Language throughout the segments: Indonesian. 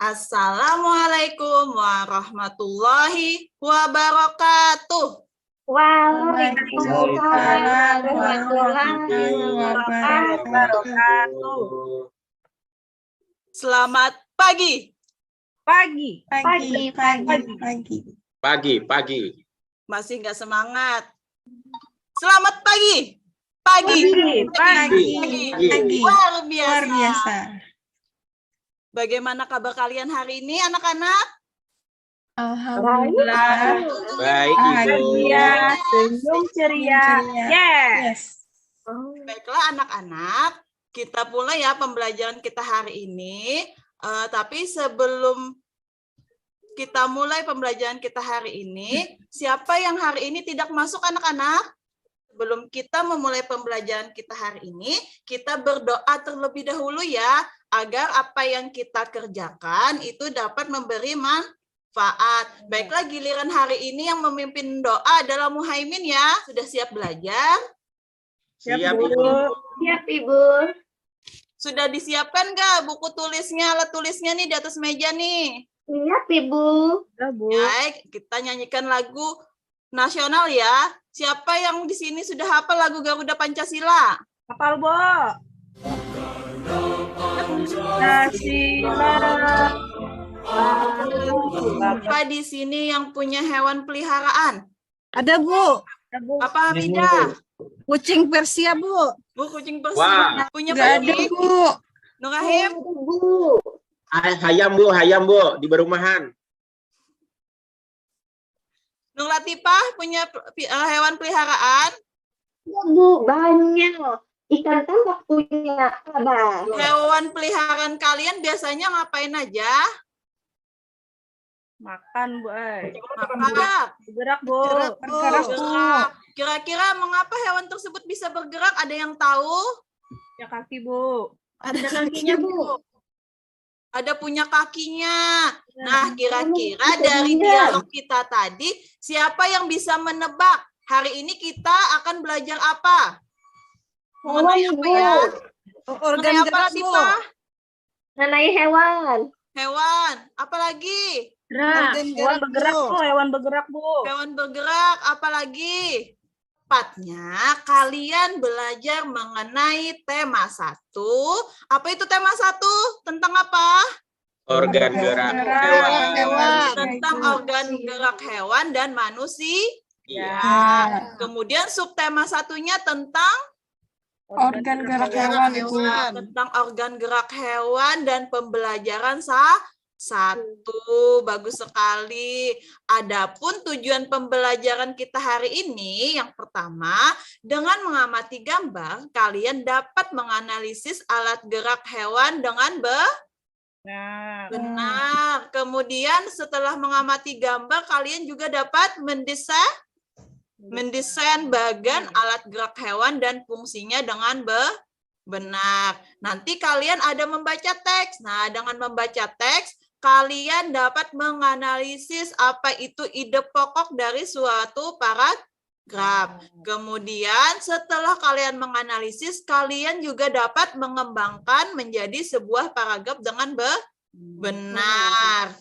Assalamualaikum warahmatullahi wabarakatuh. Waalaikumsalam warahmatullahi wabarakatuh. Selamat pagi. Pagi. Masih nggak semangat? Selamat pagi. Pagi. Luar biasa. Bagaimana kabar kalian hari ini, anak-anak? Alhamdulillah. Baik, Bahagia, senyum ceria. Yes. Baiklah anak-anak, kita mulai ya pembelajaran kita hari ini. Tapi sebelum kita mulai pembelajaran kita hari ini, siapa yang hari ini tidak masuk anak-anak? Sebelum kita memulai pembelajaran kita hari ini, kita berdoa terlebih dahulu ya, agar apa yang kita kerjakan itu dapat memberi manfaat. Baiklah, giliran hari ini yang memimpin doa adalah Muhaimin ya. Sudah siap belajar? Siap, Siap, Ibu. Sudah disiapkan nggak buku tulisnya, alat tulisnya nih di atas meja nih? Siap, Ibu. Baik, kita nyanyikan lagu nasional ya. Siapa yang di sini sudah hafal lagu Garuda Pancasila? Hafal, Bo. Pancasila. Siapa di sini yang punya hewan peliharaan? Ada, Bu. Apa Hamidah? Kucing Persia, Bu. Bu, kucing Wah. Persia. Punya Nggak ada, kucing? Bu. Nurahim? Bu. Hayam bu, di perumahan. Nur Latifah punya hewan peliharaan? Bu, banyak. Ikan tambak punya Abang. Hewan peliharaan kalian biasanya ngapain aja? Makan, Bu. Makan. Bergerak, Bu. Bergerak. Kira-kira mengapa hewan tersebut bisa bergerak? Ada yang tahu? Ya kaki, Bu. Ada kakinya, Bu. Ada punya kakinya. Nah, kira-kira dari dialog kita tadi, siapa yang bisa menebak? Hari ini kita akan belajar apa? Mengenai apa ya? Organ Mengenai apa, gerak, Bu. Latifah? Mengenai hewan. Hewan. Apalagi? Organ gerak, Bu. Hewan bergerak, Bu. Hewan bergerak. Apalagi? Tepatnya, kalian belajar mengenai tema 1. Apa itu tema 1? Tentang apa? Organ gerak Hewan. Tentang organ gerak hewan dan manusia. Ya. Kemudian subtema satunya tentang Organ gerak hewan, Ibu. tentang organ gerak hewan dan pembelajaran satu. Bagus sekali. Adapun tujuan pembelajaran kita hari ini, yang pertama, dengan mengamati gambar, kalian dapat menganalisis alat gerak hewan dengan benar. Kemudian setelah mengamati gambar, kalian juga dapat mendesain bagan alat gerak hewan dan fungsinya dengan benar. Nanti kalian ada membaca teks. Nah, dengan membaca teks, kalian dapat menganalisis apa itu ide pokok dari suatu paragraf. Kemudian setelah kalian menganalisis, kalian juga dapat mengembangkan menjadi sebuah paragraf dengan benar.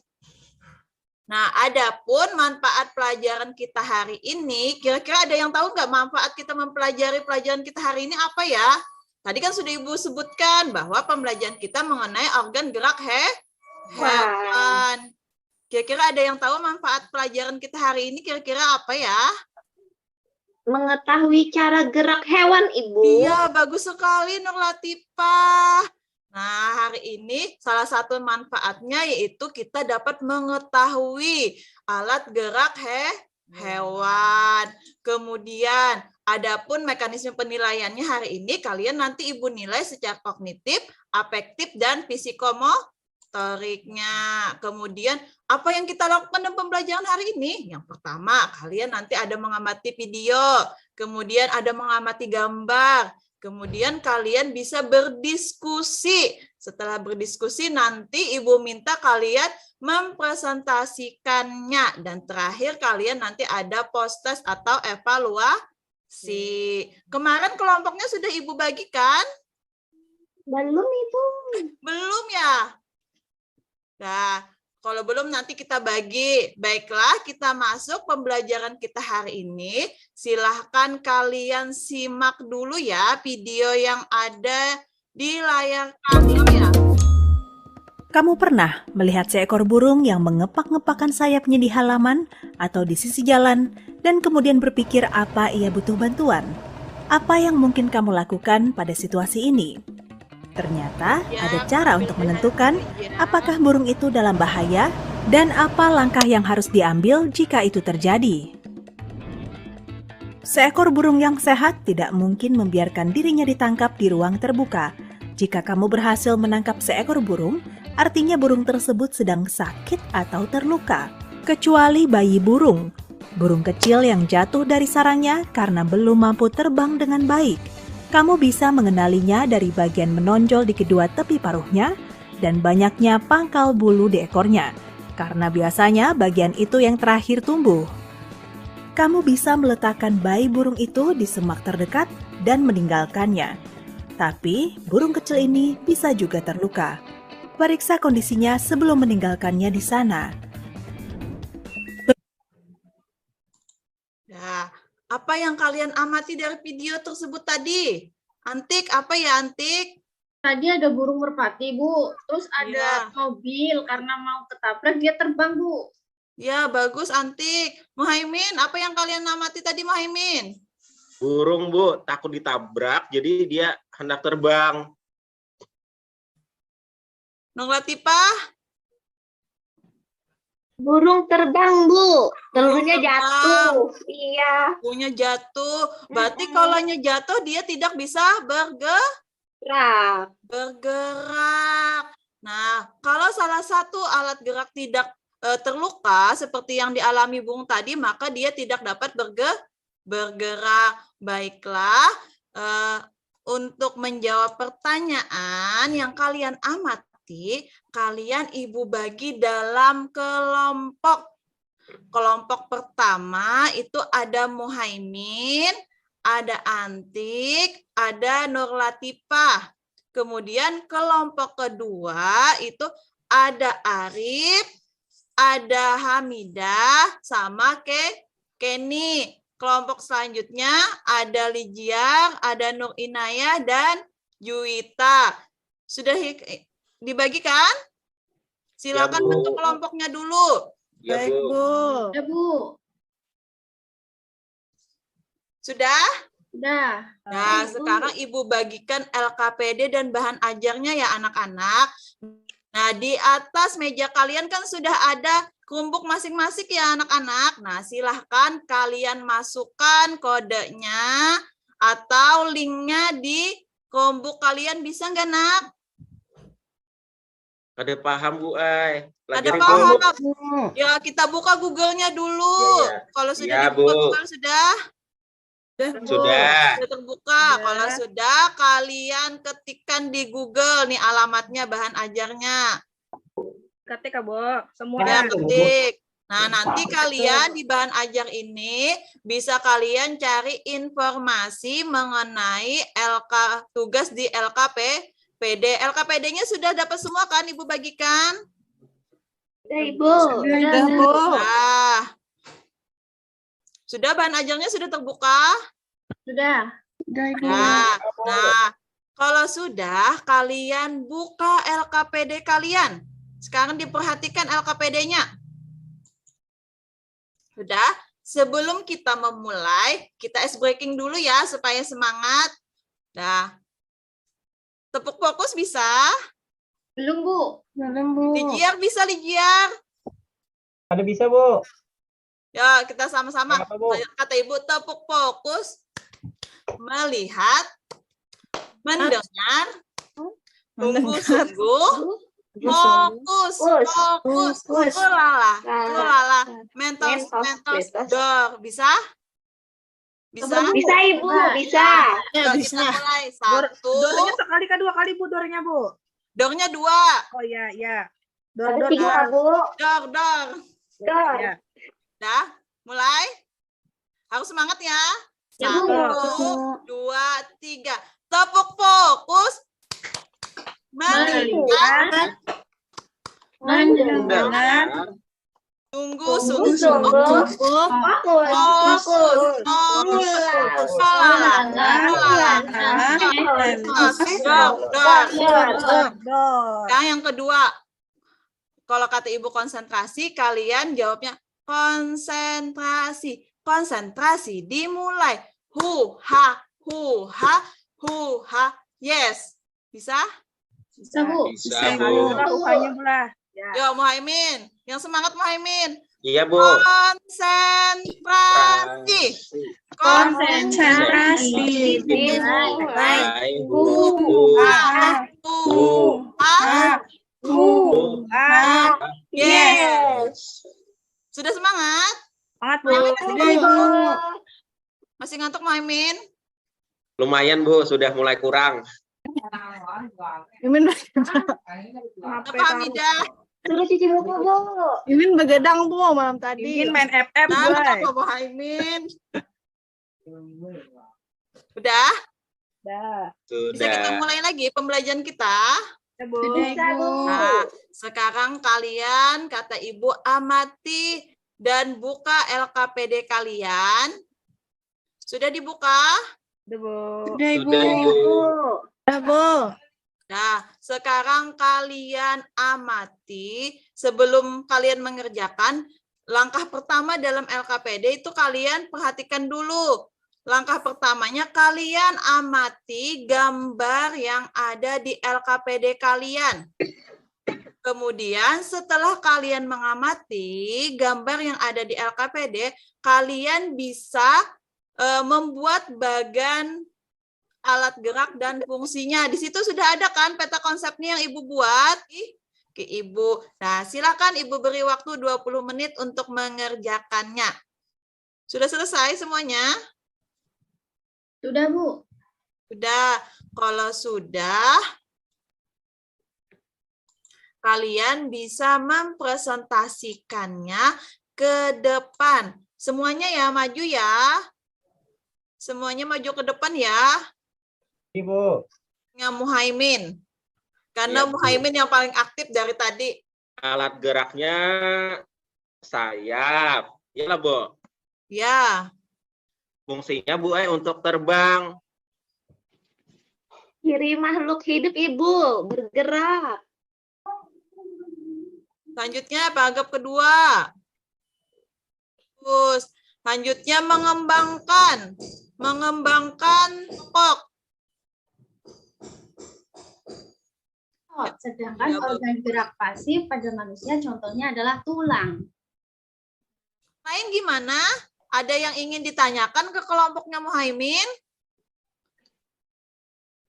Nah, adapun manfaat pelajaran kita hari ini, kira-kira ada yang tahu nggak manfaat kita mempelajari pelajaran kita hari ini apa ya? Tadi kan sudah Ibu sebutkan bahwa pembelajaran kita mengenai organ gerak hewan. Kira-kira ada yang tahu manfaat pelajaran kita hari ini kira-kira apa ya? Mengetahui cara gerak hewan, Ibu. Iya, bagus sekali Nur Latifah. Nah, hari ini salah satu manfaatnya yaitu kita dapat mengetahui alat gerak hewan. Kemudian, adapun mekanisme penilaiannya hari ini kalian nanti Ibu nilai secara kognitif, afektif, dan psikomotoriknya. Kemudian, apa yang kita lakukan dalam pembelajaran hari ini? Yang pertama, kalian nanti ada mengamati video, kemudian ada mengamati gambar, kemudian kalian bisa berdiskusi. Setelah berdiskusi, nanti Ibu minta kalian mempresentasikannya. Dan terakhir, kalian nanti ada post-test atau evaluasi. Kemarin kelompoknya sudah Ibu bagikan? Belum, Ibu. Belum ya? Nah, kalau belum nanti kita bagi. Baiklah, kita masuk pembelajaran kita hari ini. Silahkan kalian simak dulu ya video yang ada di layar kamu ya. Kamu pernah melihat seekor burung yang mengepak-ngepakkan sayapnya di halaman atau di sisi jalan dan kemudian berpikir apa ia butuh bantuan? Apa yang mungkin kamu lakukan pada situasi ini? Ternyata ada cara untuk menentukan apakah burung itu dalam bahaya dan apa langkah yang harus diambil jika itu terjadi. Seekor burung yang sehat tidak mungkin membiarkan dirinya ditangkap di ruang terbuka. Jika kamu berhasil menangkap seekor burung, artinya burung tersebut sedang sakit atau terluka. Kecuali bayi burung, burung kecil yang jatuh dari sarangnya karena belum mampu terbang dengan baik. Kamu bisa mengenalinya dari bagian menonjol di kedua tepi paruhnya dan banyaknya pangkal bulu di ekornya, karena biasanya bagian itu yang terakhir tumbuh. Kamu bisa meletakkan bayi burung itu di semak terdekat dan meninggalkannya. Tapi, burung kecil ini bisa juga terluka. Periksa kondisinya sebelum meninggalkannya di sana. Nah, apa yang kalian amati dari video tersebut tadi? Antik, apa ya Antik? Tadi ada burung merpati, Bu. Terus ada Iya. mobil karena mau ketabrak dia terbang, Bu. Ya, bagus Antik. Muhaimin, apa yang kalian amati tadi Muhaimin? Burung, Bu, takut ditabrak, jadi dia hendak terbang. Nur Latifah? Burung terbang, Bu. Telurnya Burung jatuh. Iya. Punya jatuh. Berarti kalau jatuh dia tidak bisa Gerak. bergerak. Nah, kalau salah satu alat gerak tidak terluka seperti yang dialami burung tadi, maka dia tidak dapat bergerak. Baiklah, untuk menjawab pertanyaan yang kalian amati, kalian Ibu bagi dalam kelompok. Kelompok pertama itu ada Muhaimin, ada Antik, ada Nur Latifah. Kemudian kelompok kedua itu ada Arif, ada Hamidah, sama Kenny. Kelompok selanjutnya ada Lijiang, ada Nur Inayah, dan Juwita. Sudah dibagikan? Silakan Ya, Bu. bentuk kelompoknya dulu. Ya, Baik, Bu. Bu. Ya, Bu. Sudah? Udah. Nah, Ibu. sekarang Ibu bagikan LKPD dan bahan ajarnya ya anak-anak. Nah, di atas meja kalian kan sudah ada kelompok masing-masing ya anak-anak. Nah, silahkan kalian masukkan kodenya atau linknya di kelompok kalian, bisa nggak nak? Ada paham, Bu, ay. Ada Lagi paham? ribut. Ya, kita buka Google-nya dulu. Iya, iya. Kalau sudah Iya, dibuka Bu. Google sudah? Sudah. Sudah terbuka. Kalau sudah, kalian ketikkan di Google nih alamatnya, bahan ajarnya. Ketik, Bu. Semua. Ya, ketik. Nah, nanti kalian di bahan ajar ini bisa kalian cari informasi mengenai tugas di LKPD. LKPD-nya sudah dapat semua kan Ibu bagikan? Udah, Ibu. Sudah, Bu. Nah, sudah bahan ajarnya sudah terbuka? Sudah. Nah, kalau sudah, kalian buka LKPD kalian. Sekarang diperhatikan LKPD-nya. Sudah? Sebelum kita memulai, kita ice breaking dulu ya, supaya semangat. Nah, tepuk fokus bisa? Belum, Bu. Belum, Bu. Lijiar bisa, Lijiar? Ada bisa, Bu. Ya, kita sama-sama. Apa, Bu? Kata Ibu, tepuk fokus, melihat, mendengar, sungguh-sungguh, fokus, Fokus. ulala, mentos, dor. Bisa? Bisa? Bisa, Ibu. Bisa. Yuk, kita mulai. Satu, Dornya sekali, dua kali, Bu, dornya, Bu. dornya dua. Oh, iya, iya. Ada Dor, 3, Bu. Dor. Dor. Ya. Dah, mulai. Harus semangat ya. Ya, Bu. 1, 2, 3. Tepuk fokus. Melihat, Mendengar. Sungguh, Sungguh, sungguh. Nah, yang kedua, kalau kata Ibu konsentrasi, kalian jawabnya konsentrasi. Konsentrasi dimulai. Hu, ha, hu, ha, hu, ha. Yes. Bisa? Bisa, Bu. Bisa, Kali Bu. gerak ukanya belah. Ya. Yo, Muhaimin. Yang semangat, Muhaimin. Iya, Bu. Konsentrasi. Konsentrasi Dimulai. Yes. Sudah semangat? Semangat, Bu. Masih ngantuk, Muhaimin? Lumayan, Bu. Sudah mulai kurang. Mimin Apa, Hamidah? Suruh cuci muka, Bu. Mimin begadang, Bu, malam tadi. Mimin main FF, Nah, Bu. kenapa, Muhaimin? Udah? Dah. Bisa kita Sudah. mulai lagi pembelajaran kita? Ya, Bu. Nah, sekarang kalian, kata Ibu, amati dan buka LKPD kalian. Sudah dibuka? Udah, Bu. Sudah, Ibu. Udah, Bu. Nah, sekarang kalian amati sebelum kalian mengerjakan, langkah pertama dalam LKPD itu kalian perhatikan dulu. Langkah pertamanya kalian amati gambar yang ada di LKPD kalian. Kemudian setelah kalian mengamati gambar yang ada di LKPD, kalian bisa membuat bagan alat gerak dan fungsinya. Di situ sudah ada kan peta konsepnya yang Ibu buat? Ke Ibu. Nah, silakan Ibu beri waktu 20 menit untuk mengerjakannya. Sudah selesai semuanya? Sudah, Bu. Sudah. Kalau sudah, kalian bisa mempresentasikannya ke depan. Semuanya ya, maju ya. Semuanya maju ke depan ya. Ibu. Yang Muhaimin. Karena Iya, Bu. Muhaimin yang paling aktif dari tadi. Alat geraknya sayap. Iyalah, Bu. Ya. Fungsinya, Bu, untuk terbang. Ciri makhluk hidup, Ibu. Bergerak. Selanjutnya paragraf kedua. Terus selanjutnya mengembangkan. Mengembangkan pokok. Sedangkan Ya, Bu. organ gerak pasif pada manusia contohnya adalah tulang. Lain gimana? Ada yang ingin ditanyakan ke kelompoknya Muhaimin?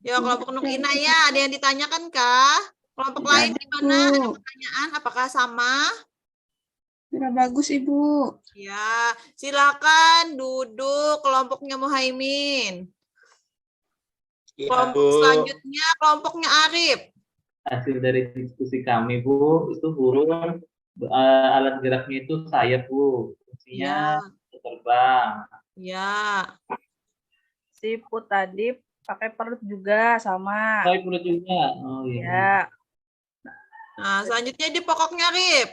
Ya, kelompok Nuk Inaya, ada yang ditanyakan kah? Kelompok lain gimana? Ada pertanyaan? Apakah sama? Sudah bagus, Ibu. Ya, silakan duduk kelompoknya Muhaimin. Iya, Kelompok Bu. selanjutnya kelompoknya Arif. Hasil dari diskusi kami, Bu, itu burung alat geraknya itu sayap, Bu. Fungsinya terbang. Ya. Siput tadi pakai perut juga sama. Saya perlu juga. Oh iya. Ya. Nah, selanjutnya di pokoknya Arif.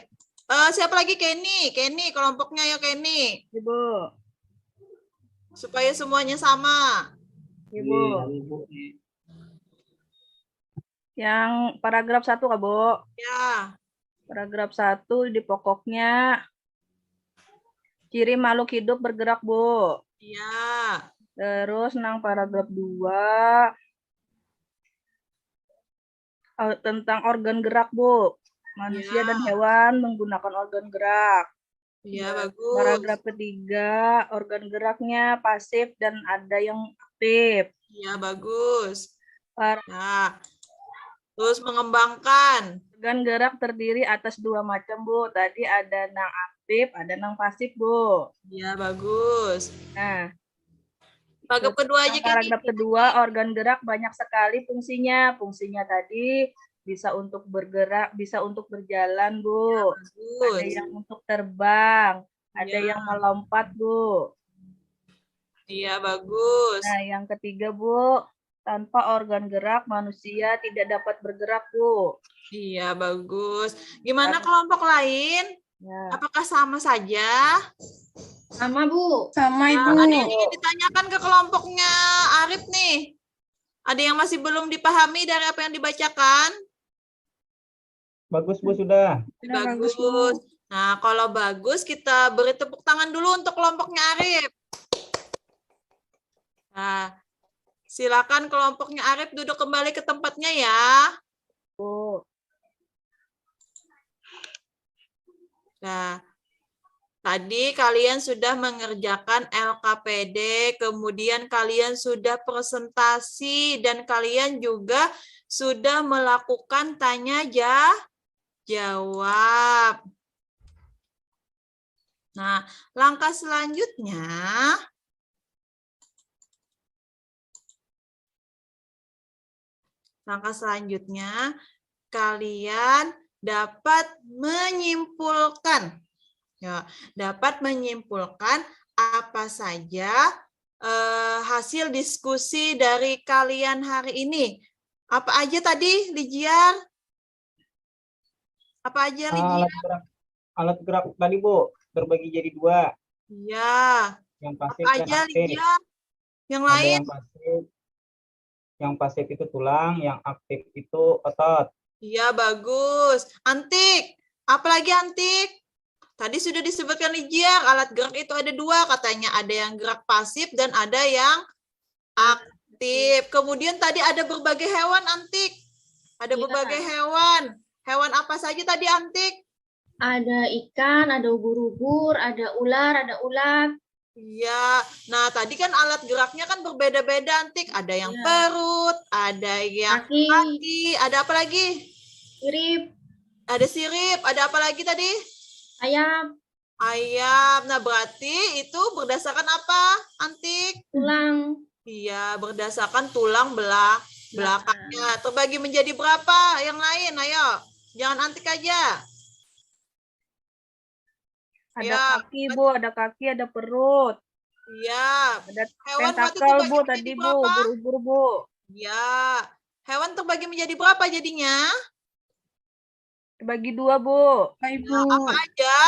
Siapa lagi? Kenny. Kenny, kelompoknya ya Kenny. Ibu. Supaya semuanya sama. Ibu. Iya, Bu. Yang paragraf 1, Kak, Bu. Ya. Paragraf 1 di pokoknya ciri makhluk hidup bergerak, Bu. Ya. Terus nang paragraf 2 tentang organ gerak, Bu. Manusia Ya. dan hewan menggunakan organ gerak. Ya, bagus. Paragraf ketiga, organ geraknya pasif dan ada yang aktif. Ya, bagus. Par- Nah, terus mengembangkan. Organ gerak terdiri atas 2 macam, Bu. Tadi ada nang aktif, ada nang pasif, Bu. Ya, bagus. Nah, Paragraf kedua aja Kenny. paragraf kedua, organ gerak banyak sekali fungsinya. Fungsinya tadi bisa untuk bergerak, bisa untuk berjalan, Bu. Ada Bagus. yang untuk terbang, ada Ya. yang melompat, Bu. Iya, bagus. Nah, yang ketiga, Bu, Tanpa organ gerak, manusia tidak dapat bergerak, Bu. Iya, bagus. Gimana kelompok lain? Ya. Apakah sama saja? Sama, Bu. Sama Nah, Ibu. ada yang ingin ditanyakan ke kelompoknya Arif nih. Ada yang masih belum dipahami dari apa yang dibacakan? Bagus Bu sudah. Sudah Bagus. Bu. Nah, kalau bagus kita beri tepuk tangan dulu untuk kelompoknya Arif. Nah, silakan kelompoknya Arif duduk kembali ke tempatnya ya. Bu. Nah, tadi kalian sudah mengerjakan LKPD, kemudian kalian sudah presentasi, dan kalian juga sudah melakukan tanya jawab. Nah, langkah selanjutnya, kalian dapat menyimpulkan. Ya, dapat menyimpulkan apa saja hasil diskusi dari kalian hari ini. Apa aja tadi, Lijiar? Apa aja, Lijiar? Alat gerak tadi Bu terbagi jadi 2. Iya. Yang Apa pasif dan aja, aktif. Lijiar? Yang Ada lain? yang pasif itu tulang, yang aktif itu otot. Iya, bagus. Antik. Apalagi antik? Tadi sudah disebutkan Lijiar, alat gerak itu ada 2 katanya. Ada yang gerak pasif dan ada yang aktif. Kemudian tadi ada berbagai hewan, Antik. Ada Iya. berbagai hewan. Hewan apa saja tadi, Antik? Ada ikan, ada ubur-ubur, ada ular, ada ulat. Iya. Nah, tadi kan alat geraknya kan berbeda-beda, Antik. Ada yang Iya. perut, ada yang Kaki, kaki, ada apa lagi? sirip, Ada sirip, ada apa lagi tadi? ayam, Ayam. Nah, berarti itu berdasarkan apa, Antik? tulang. Iya, berdasarkan tulang belakangnya. Terbagi menjadi berapa? Yang lain, ayo. Jangan Antik aja. Ada Ya, kaki, Bu. Ada kaki, ada perut. Iya. Ada Hewan berarti tentakel, terbagi Bu. menjadi Tadi, Bu. berapa? Ubur-ubur, Bu. Iya. Hewan terbagi menjadi berapa jadinya? Dibagi 2, Bu. Ibu. Nah, apa aja?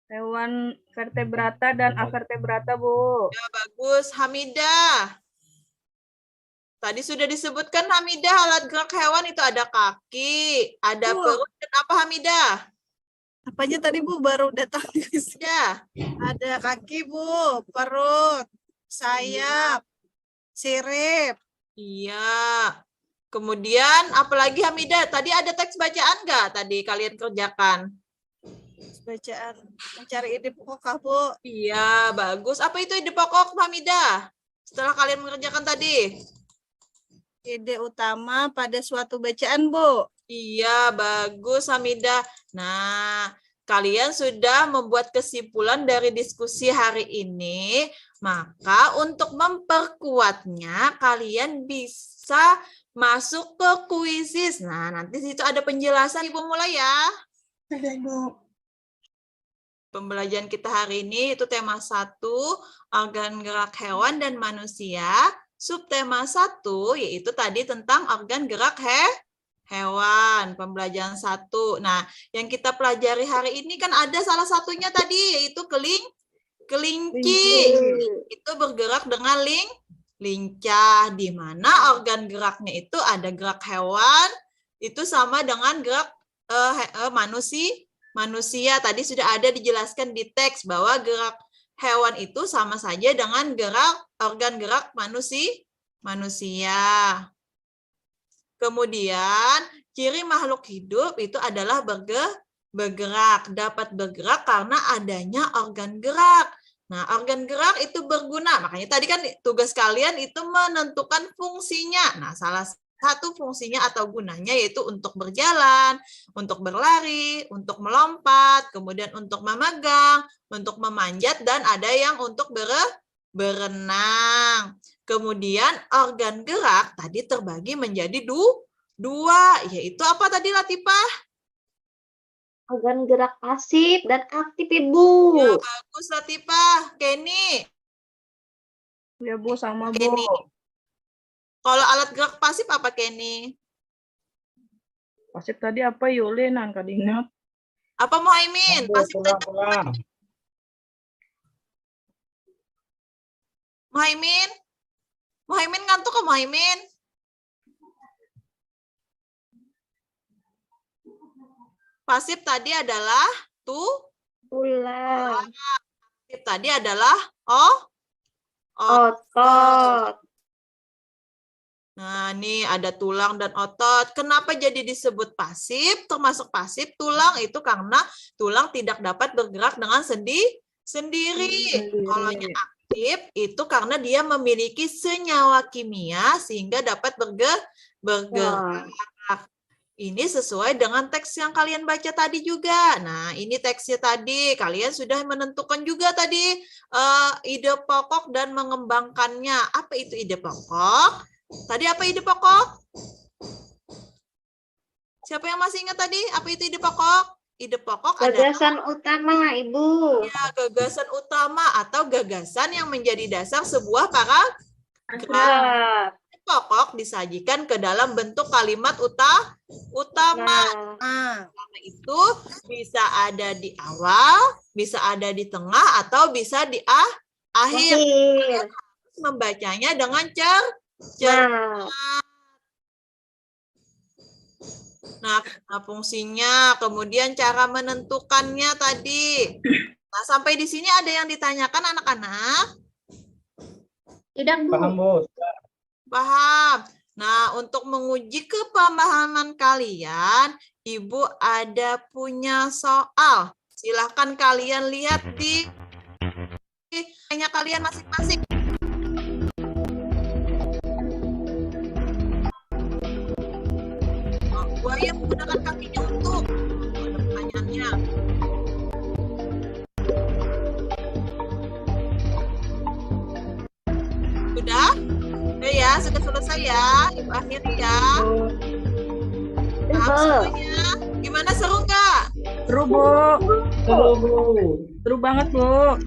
Hewan vertebrata dan avertebrata, Bu. Ya, bagus. Hamidah. Tadi sudah disebutkan Hamidah, alat gerak hewan itu ada kaki, ada Bu. perut, dan apa Hamidah? Apa aja tadi Bu baru datang di sini. Ya. Ada kaki Bu, perut, sayap, sirip. Iya. Kemudian apalagi Hamidah? Tadi ada teks bacaan nggak tadi kalian kerjakan? Bacaan mencari ide pokok Bu. Iya, bagus. Apa itu ide pokok Hamidah? Setelah kalian mengerjakan tadi? Ide utama pada suatu bacaan Bu. Iya, bagus Hamidah. Nah, kalian sudah membuat kesimpulan dari diskusi hari ini. Maka untuk memperkuatnya, kalian bisa masuk ke kuisis. Nah, nanti situ ada penjelasan. Ibu mulai ya. Ada Bu. Pembelajaran kita hari ini itu tema 1, organ gerak hewan dan manusia. Subtema 1 yaitu tadi tentang organ gerak hewan, pembelajaran 1. Nah, yang kita pelajari hari ini kan ada salah satunya tadi yaitu kelinci. Itu bergerak dengan lincah, di mana organ geraknya itu ada gerak hewan itu sama dengan gerak manusia. Tadi sudah ada dijelaskan di teks bahwa gerak hewan itu sama saja dengan organ gerak manusia. Kemudian ciri makhluk hidup itu adalah bergerak, dapat bergerak karena adanya organ gerak. Nah, organ gerak itu berguna. Makanya tadi kan tugas kalian itu menentukan fungsinya. Nah, salah satu fungsinya atau gunanya yaitu untuk berjalan, untuk berlari, untuk melompat, kemudian untuk memegang, untuk memanjat, dan ada yang untuk berenang. Kemudian organ gerak tadi terbagi menjadi 2, yaitu apa tadi Latifah? Organ gerak pasif dan aktif Ibu. Ya, bagus Latifah. Kenny. Ya, Bu. Sama, Bu. Kenny. Kalau alat gerak pasif apa, Kenny? Pasif tadi apa Yulin? Angkat ingat. Apa Muhaimin? Pasif tadi apa? Tulang. Muhaimin? Muhaimin ngantuk ke Muhaimin? Pasif tadi adalah Tulang. pasif tadi adalah Otot. Nah, ini ada tulang dan otot. Kenapa jadi disebut pasif? Termasuk pasif tulang itu karena tulang tidak dapat bergerak dengan sendiri. Kalau yang aktif itu karena dia memiliki senyawa kimia sehingga dapat bergerak. Ini sesuai dengan teks yang kalian baca tadi juga. Nah, ini teksnya tadi. Kalian sudah menentukan juga tadi ide pokok dan mengembangkannya. Apa itu ide pokok? Tadi apa ide pokok? Siapa yang masih ingat tadi? Apa itu ide pokok? Ide pokok adalah Gagasan utama, Ibu. ya, gagasan utama atau gagasan yang menjadi dasar sebuah paragraf. Gerak. Pokok disajikan ke dalam bentuk kalimat utama. Nah, Utama itu bisa ada di awal, bisa ada di tengah, atau bisa di akhir. akhir. Membacanya dengan cermat. Nah, Nah, fungsinya, kemudian cara menentukannya tadi. Nah, sampai di sini ada yang ditanyakan anak-anak? tidak, Bu. Paham, Bu. Paham. Nah, untuk menguji kepemahaman kalian, Ibu ada punya soal. Silahkan kalian lihat di hanya kalian masing-masing. Buaya menggunakan kakinya untuk ada pertanyaannya. Sudah? Udah ya, sudah selesai ya. Ibu akhiri ya. Paham semuanya? Gimana, seru nggak? Seru, Bu. Seru banget, Bu.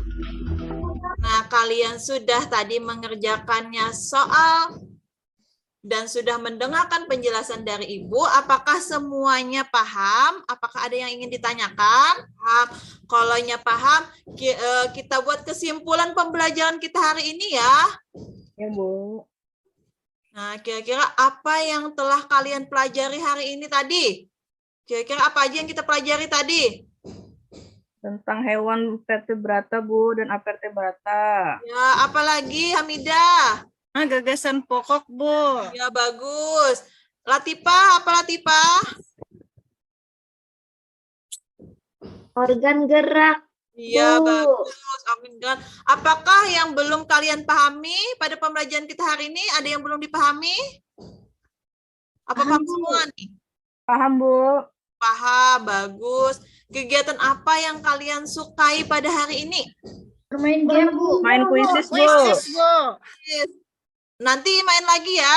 Nah, kalian sudah tadi mengerjakannya soal dan sudah mendengarkan penjelasan dari Ibu. Apakah semuanya paham? Apakah ada yang ingin ditanyakan? Paham. Kalau paham, kita buat kesimpulan pembelajaran kita hari ini ya. Ya, Bu. Nah, kira-kira apa yang telah kalian pelajari hari ini tadi? Kira-kira apa aja yang kita pelajari tadi? Tentang hewan vertebrata, Bu, dan avertebrata. Ya, apalagi Hamidah? Gagasan pokok, Bu. Ya, bagus. Latifah, apa Latifah? Organ gerak. Iya, Bu. bagus. Amin. Dan apakah yang belum kalian pahami pada pembelajaran kita hari ini? Ada yang belum dipahami? Apa paham semua nih? Paham, Bu? Paham, bagus. Kegiatan apa yang kalian sukai pada hari ini? Bermain game, Bu. Main kuisis, Bu. Kuisis, Bu. Nanti main lagi ya?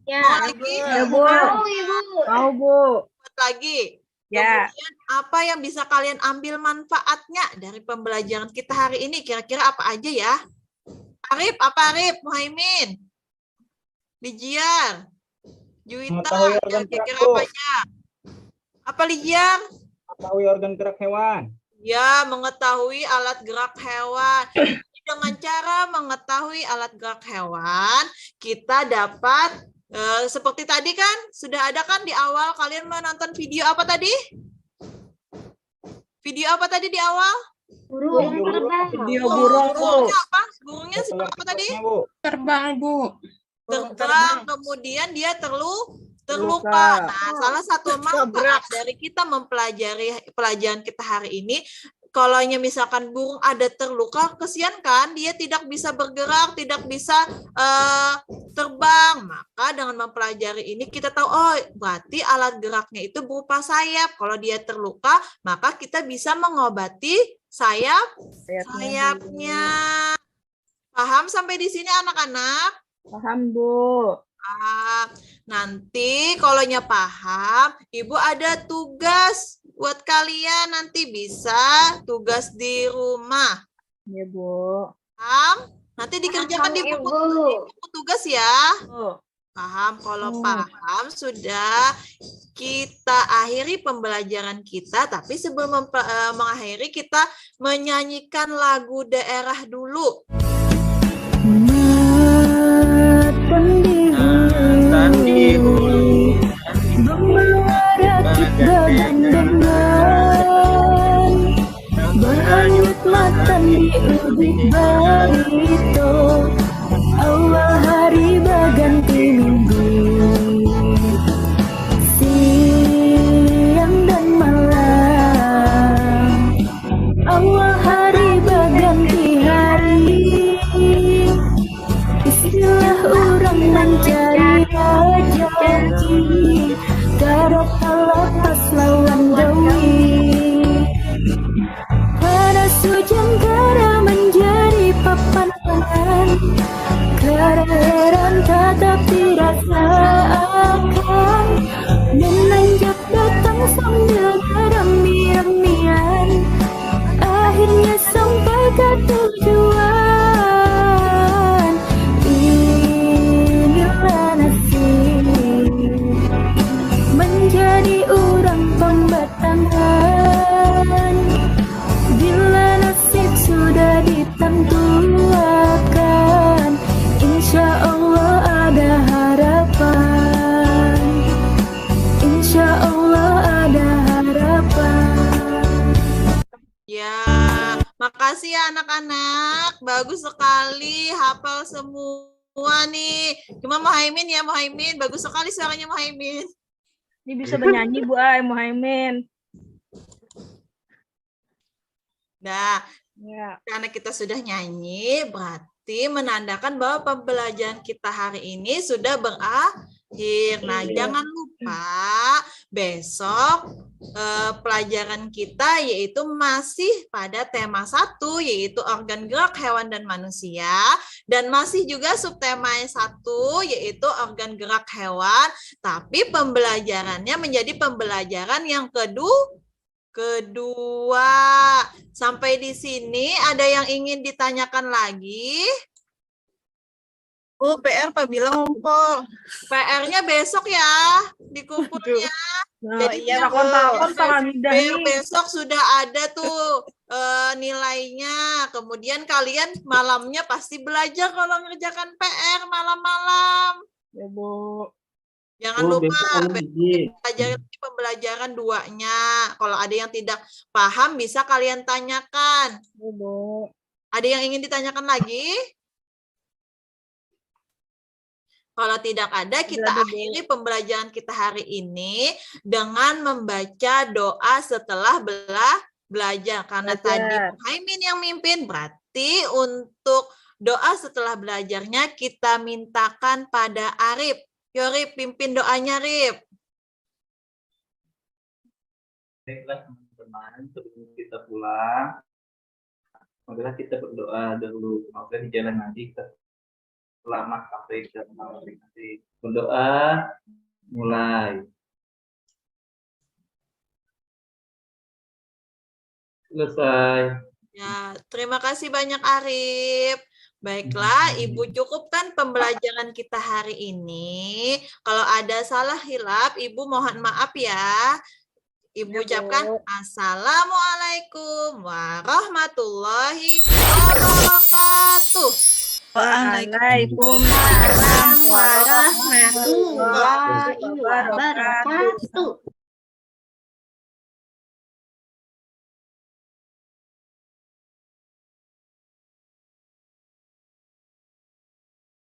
Ya. Mau lagi? Ya, Bu. Mau, Ibu. Mau, Bu. Buat lagi. Ya. Kemudian apa yang bisa kalian ambil manfaatnya dari pembelajaran kita hari ini? Kira-kira apa aja ya? Arif, apa Arif? Muhaimin? Lijiar? Juwita? Mengetahui organ Kira-kira gerak, Bu. apa aja? Apa Lijiar? Mengetahui organ gerak hewan. Ya, mengetahui alat gerak hewan. Dengan cara mengetahui alat gerak hewan, kita dapat seperti tadi kan, sudah ada kan di awal kalian menonton video apa tadi? Video apa tadi di awal? Burung terbang. Video burung, Bu. Burungnya apa? Burungnya seperti apa tadi? Bu. Terbang, Bu. Terbang, kemudian dia terluka. Terluka. Nah, salah satu manfaat dari kita mempelajari pelajaran kita hari ini, kalau misalkan burung ada terluka, kesian kan, dia tidak bisa bergerak, tidak bisa terbang. Maka dengan mempelajari ini kita tahu, oh berarti alat geraknya itu berupa sayap. Kalau dia terluka, maka kita bisa mengobati sayapnya. Paham sampai di sini anak-anak? Paham, Bu. Nanti kalau paham, Ibu ada tugas buat kalian, nanti bisa tugas di rumah. Ya, Bu. Paham? Nanti dikerjakan di Paham, buku Ibu. tugas ya. Bu. Paham? Kalau paham sudah kita akhiri pembelajaran kita, tapi sebelum mengakhiri kita menyanyikan lagu daerah dulu. Dan di hulu berhanyut matan di ubik barito, awal hari berganti minggu, siang dan malam, awal hari berganti hari, istilah orang mencari rezeki, garap lepas lawan dewi. Hujan kara menjadi papan tangan, kara heran tetap dirasakan, menanjak datang sambil gerami-ramian, akhirnya sampai ke tujuan. Inilah nasib menjadi orang pembatangan, bila nasib sudah ditentukan, insya Allah ada harapan, insya Allah ada harapan. Ya, makasih ya anak-anak. Bagus sekali, hafal semua nih. Cuma Muhaimin ya, Muhaimin. Bagus sekali suaranya Muhaimin. Ini bisa bernyanyi Bu Ai, Muhaimin. Nah, Ya. karena kita sudah nyanyi, berarti menandakan bahwa pembelajaran kita hari ini sudah berakhir. Nah, jangan lupa besok pelajaran kita yaitu masih pada tema 1, yaitu organ gerak hewan dan manusia, dan masih juga subtema 1, yaitu organ gerak hewan, tapi pembelajarannya menjadi pembelajaran yang kedua. Sampai di sini ada yang ingin ditanyakan lagi? Bu, PR Pak bilang ngumpul. PR-nya besok ya, dikumpulnya. Jadi iya, takon-takon Pak Hamidah nih. besok sudah ada tuh nilainya. Kemudian kalian malamnya pasti belajar kalau ngerjakan PR malam-malam. Ya Bu. Jangan Bu, lupa besok kamu izin. pembelajaran 2-nya. Kalau ada yang tidak paham bisa kalian tanyakan. Ya Bu. Ada yang ingin ditanyakan lagi? Kalau tidak ada, kita ada, Bu. akhiri pembelajaran kita hari ini dengan membaca doa setelah belajar. Karena Belajar. tadi Muhaimin yang mimpin, berarti untuk doa setelah belajarnya kita mintakan pada Arif. Yo Rip, pimpin doanya Rip. Baiklah teman-teman, sebelum kita pulang, marilah kita berdoa dulu. Semoga di jalan nanti kita selamat sampai ke malam nanti. Berdoa, mulai. Selesai. Ya, terima kasih banyak Arif. Baiklah, Ibu cukupkan pembelajaran kita hari ini. Kalau ada salah hilaf, Ibu mohon maaf ya. Ibu ucapkan Assalamualaikum warahmatullahi wabarakatuh. Waalaikumsalam warahmatullahi wabarakatuh.